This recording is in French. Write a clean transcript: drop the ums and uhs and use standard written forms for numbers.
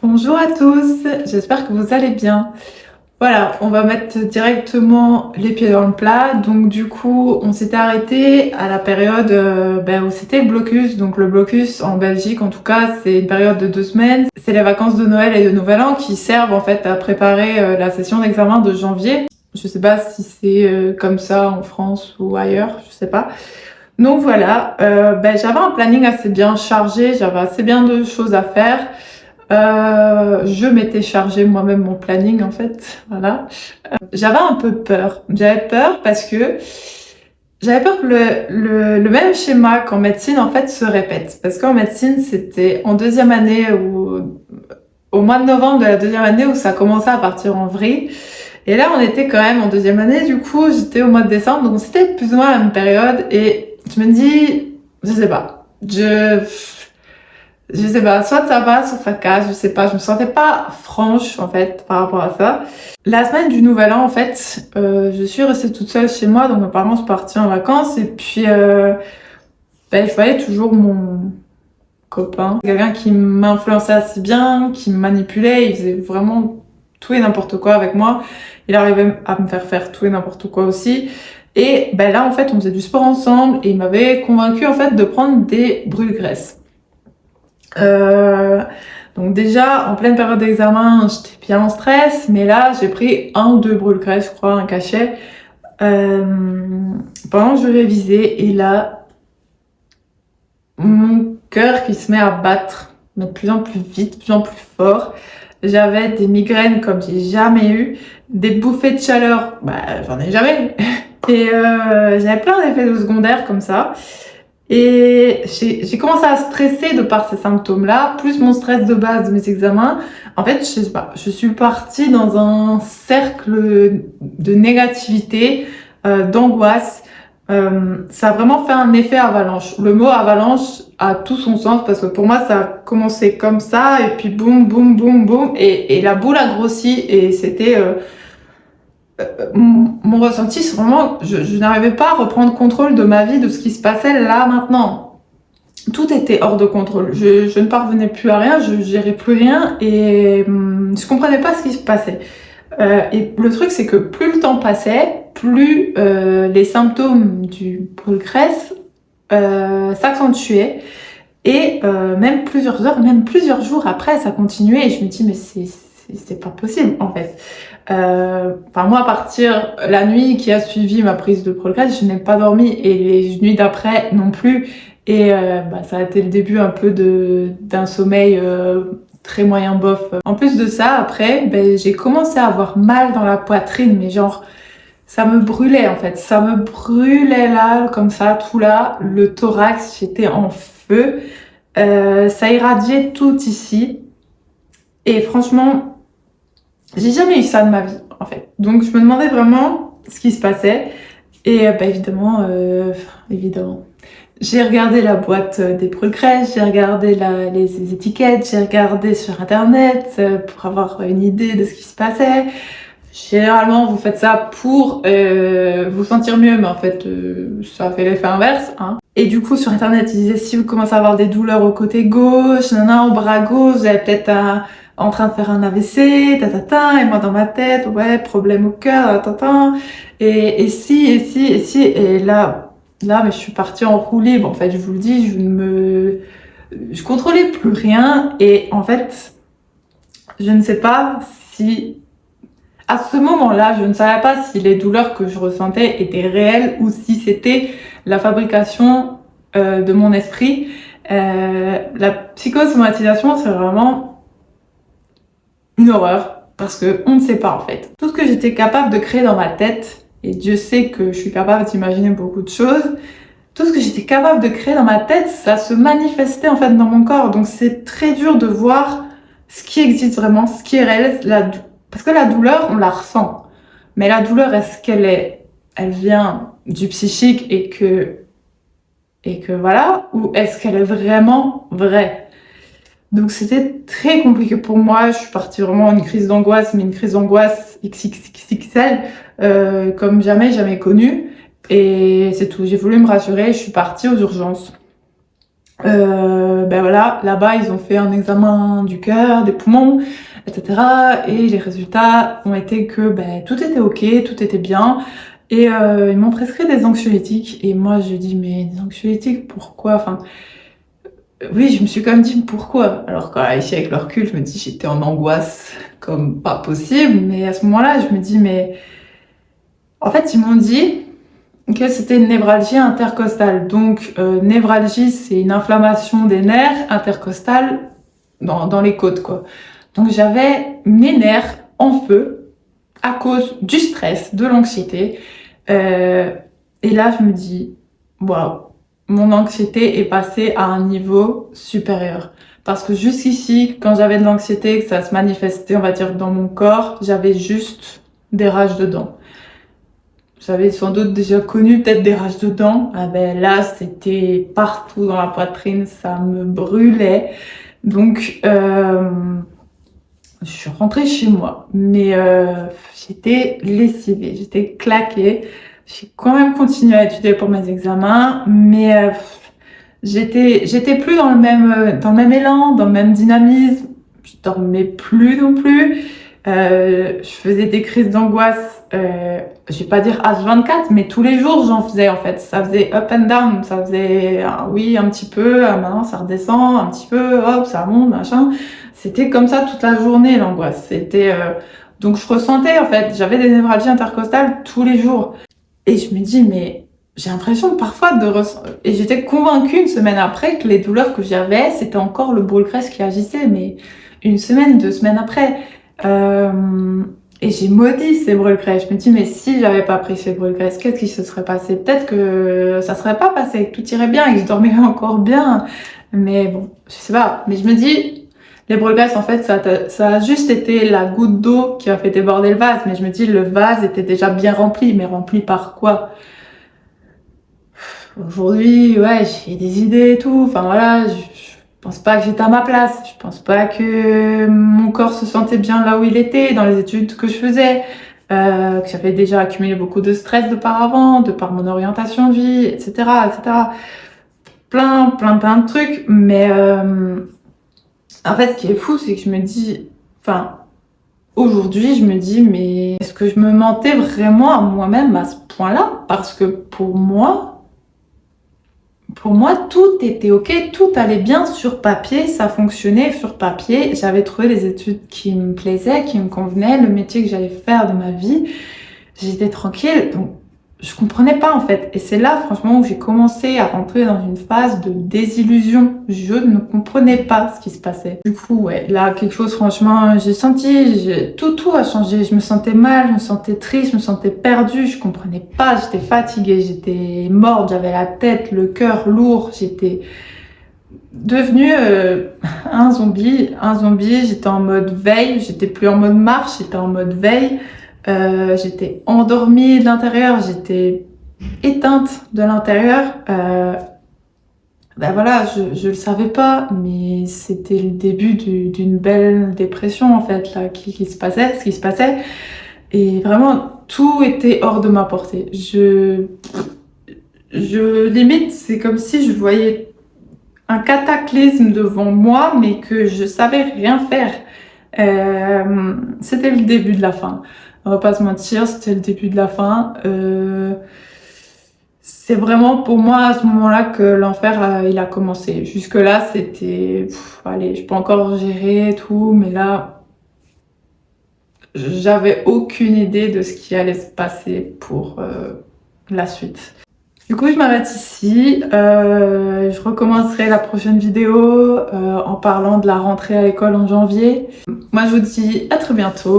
Bonjour à tous, j'espère que vous allez bien. Voilà, on va mettre directement les pieds dans le plat. Donc du coup, on s'était arrêté à la période où c'était le blocus. Donc le blocus en Belgique, en tout cas, c'est une période de 2 semaines. C'est les vacances de Noël et de Nouvel An qui servent en fait à préparer la session d'examen de janvier. Je sais pas si c'est comme ça en France ou ailleurs, je sais pas. Donc voilà, j'avais un planning assez bien chargé, j'avais assez bien de choses à faire. Je m'étais chargé moi-même mon planning en fait, voilà. J'avais un peu peur. J'avais peur parce que j'avais peur que le même schéma qu'en médecine en fait se répète. Parce qu'en médecine c'était en deuxième année ou au mois de novembre de la deuxième année où ça commençait à partir en vrille. Et là on était quand même en deuxième année, du coup j'étais au mois de décembre, donc c'était plus ou moins la même période. Et je me dis, je sais pas, je sais pas, soit ça va, soit ça casse, je sais pas. Je me sentais pas franche, en fait, par rapport à ça. La semaine du Nouvel An, en fait, je suis restée toute seule chez moi, donc mes parents sont partis en vacances, et puis, je voyais toujours mon copain. Quelqu'un qui m'influençait assez bien, qui me manipulait, il faisait vraiment tout et n'importe quoi avec moi. Il arrivait à me faire faire tout et n'importe quoi aussi. Et là, en fait, on faisait du sport ensemble, et il m'avait convaincu, en fait, de prendre des brûle-graisse. Euh, donc déjà, en pleine période d'examen, j'étais bien en stress, mais là, j'ai pris 1 ou 2 brûle-graisse, je crois, un cachet, euh, pendant que je révisais, et là, mon cœur qui se met à battre, mais de plus en plus vite, de plus en plus fort. J'avais des migraines comme j'ai jamais eu, des bouffées de chaleur, j'en ai jamais eu. Et j'avais plein d'effets secondaires comme ça. Et j'ai commencé à stresser de par ces symptômes-là, plus mon stress de base de mes examens. En fait, je sais pas, je suis partie dans un cercle de négativité, d'angoisse. Ça a vraiment fait un effet avalanche. Le mot avalanche a tout son sens parce que pour moi, ça a commencé comme ça et puis boum, boum, boum, boum. Et la boule a grossi et c'était... mon ressenti, c'est vraiment, je n'arrivais pas à reprendre contrôle de ma vie, de ce qui se passait là maintenant. Tout était hors de contrôle. Je ne parvenais plus à rien, je gérais plus rien et je comprenais pas ce qui se passait. Et le truc, c'est que plus le temps passait, plus les symptômes du brûle-graisse s'accentuaient. Et même plusieurs heures, même plusieurs jours après, ça continuait. Et je me dis, mais c'est pas possible en fait. Moi, à partir la nuit qui a suivi ma prise de Progress, je n'ai pas dormi et les nuits d'après non plus. Et ça a été le début un peu d'un sommeil très moyen bof. En plus de ça, après, j'ai commencé à avoir mal dans la poitrine, mais genre ça me brûlait en fait, ça me brûlait là, comme ça, tout là, le thorax, j'étais en feu. Ça irradiait tout ici. Et franchement, j'ai jamais eu ça de ma vie, en fait. Donc, je me demandais vraiment ce qui se passait. Et évidemment, j'ai regardé la boîte des progrès, j'ai regardé les étiquettes, j'ai regardé sur Internet pour avoir une idée de ce qui se passait. Généralement, vous faites ça pour vous sentir mieux, mais en fait, ça fait l'effet inverse, hein. Et du coup, sur Internet, ils disaient si vous commencez à avoir des douleurs au côté gauche, au bras gauche, vous allez peut-être en train de faire un AVC, et moi dans ma tête, ouais, problème au cœur, et si, et là, mais je suis partie en roue libre, en fait, je vous le dis, je contrôlais plus rien, et en fait, je ne sais pas si, à ce moment-là, je ne savais pas si les douleurs que je ressentais étaient réelles ou si c'était la fabrication de mon esprit. La psychosomatisation, c'est vraiment une horreur parce que on ne sait pas en fait. Tout ce que j'étais capable de créer dans ma tête, et Dieu sait que je suis capable d'imaginer beaucoup de choses, tout ce que j'étais capable de créer dans ma tête, ça se manifestait en fait dans mon corps. Donc c'est très dur de voir ce qui existe vraiment, ce qui est réel, parce que la douleur, on la ressent. Mais la douleur, elle vient du psychique et que voilà, ou est-ce qu'elle est vraiment vraie? Donc c'était très compliqué pour moi. Je suis partie vraiment en une crise d'angoisse, mais une crise d'angoisse XXXL comme jamais connue. Et c'est tout. J'ai voulu me rassurer. Je suis partie aux urgences. Ben voilà, là-bas ils ont fait un examen du cœur, des poumons, etc. Et les résultats ont été que ben, tout était ok, tout était bien. Et ils m'ont prescrit des anxiolytiques. Et moi je dis mais des anxiolytiques pourquoi? Enfin oui, je me suis quand même dit pourquoi. Alors quand ici avec le recul, je me dis j'étais en angoisse comme pas possible. Mais à ce moment-là, je me dis mais en fait ils m'ont dit que c'était une névralgie intercostale. Donc, névralgie, c'est une inflammation des nerfs intercostales dans les côtes, quoi. Donc, j'avais mes nerfs en feu à cause du stress, de l'anxiété. Et là, je me dis, waouh, mon anxiété est passée à un niveau supérieur. Parce que jusqu'ici, quand j'avais de l'anxiété, que ça se manifestait, on va dire, dans mon corps, j'avais juste des rages de dents. Vous avez sans doute déjà connu peut-être des rages de dents. Ah ben là, c'était partout dans la poitrine, ça me brûlait. Donc, je suis rentrée chez moi, mais j'étais lessivée, j'étais claquée. J'ai quand même continué à étudier pour mes examens, mais j'étais plus dans le même élan, dans le même dynamisme. Je dormais plus non plus. Je faisais des crises d'angoisse, je vais pas dire H24, mais tous les jours j'en faisais en fait. Ça faisait up and down, ça faisait oui un petit peu, maintenant ça redescend, un petit peu, hop ça monte, machin. C'était comme ça toute la journée l'angoisse. C'était donc je ressentais en fait, j'avais des névralgies intercostales tous les jours. Et je me dis mais j'ai l'impression parfois et j'étais convaincue une semaine après que les douleurs que j'avais c'était encore le brûle-graisse qui agissait, mais une semaine, 2 semaines après. Et j'ai maudit ces brûle-graisse. Je me dis, mais si j'avais pas pris ces brûle-graisse, qu'est-ce qui se serait passé? Peut-être que ça serait pas passé, que tout irait bien et que je dormirais encore bien. Mais bon, je sais pas. Mais je me dis, les brûle-graisse, en fait, ça a juste été la goutte d'eau qui a fait déborder le vase. Mais je me dis, le vase était déjà bien rempli. Mais rempli par quoi? Aujourd'hui, ouais, j'ai des idées et tout. Enfin voilà, je pense pas que j'étais à ma place. Je pense pas que mon corps se sentait bien là où il était, dans les études que je faisais, que j'avais déjà accumulé beaucoup de stress de par avant, de par mon orientation de vie, etc., etc. Plein de trucs. Mais en fait, ce qui est fou, c'est que je me dis, enfin, aujourd'hui, je me dis, mais est-ce que je me mentais vraiment à moi-même à ce point-là? Parce que pour moi, tout était ok, tout allait bien sur papier, ça fonctionnait sur papier. J'avais trouvé les études qui me plaisaient, qui me convenaient, le métier que j'allais faire de ma vie. J'étais tranquille, donc je comprenais pas en fait. Et c'est là, franchement, où j'ai commencé à rentrer dans une phase de désillusion. Je ne comprenais pas ce qui se passait. Du coup, ouais, là, quelque chose, franchement, j'ai senti, tout a changé. Je me sentais mal, je me sentais triste, je me sentais perdue, je comprenais pas, j'étais fatiguée, j'étais morte, j'avais la tête, le cœur lourd, j'étais devenue un zombie, j'étais en mode veille, j'étais plus en mode marche, j'étais en mode veille. J'étais endormie de l'intérieur, j'étais éteinte de l'intérieur. Ben voilà, je le savais pas, mais c'était le début d'une belle dépression en fait là qui se passait, ce qui se passait. Et vraiment tout était hors de ma portée. Je limite, c'est comme si je voyais un cataclysme devant moi, mais que je savais rien faire. C'était le début de la fin. On va pas se mentir, c'était le début de la fin. C'est vraiment pour moi à ce moment-là que l'enfer il a commencé. Jusque-là, c'était allez, je peux encore gérer et tout, mais là, j'avais aucune idée de ce qui allait se passer pour la suite. Du coup, je m'arrête ici. Je recommencerai la prochaine vidéo en parlant de la rentrée à l'école en janvier. Moi, je vous dis à très bientôt.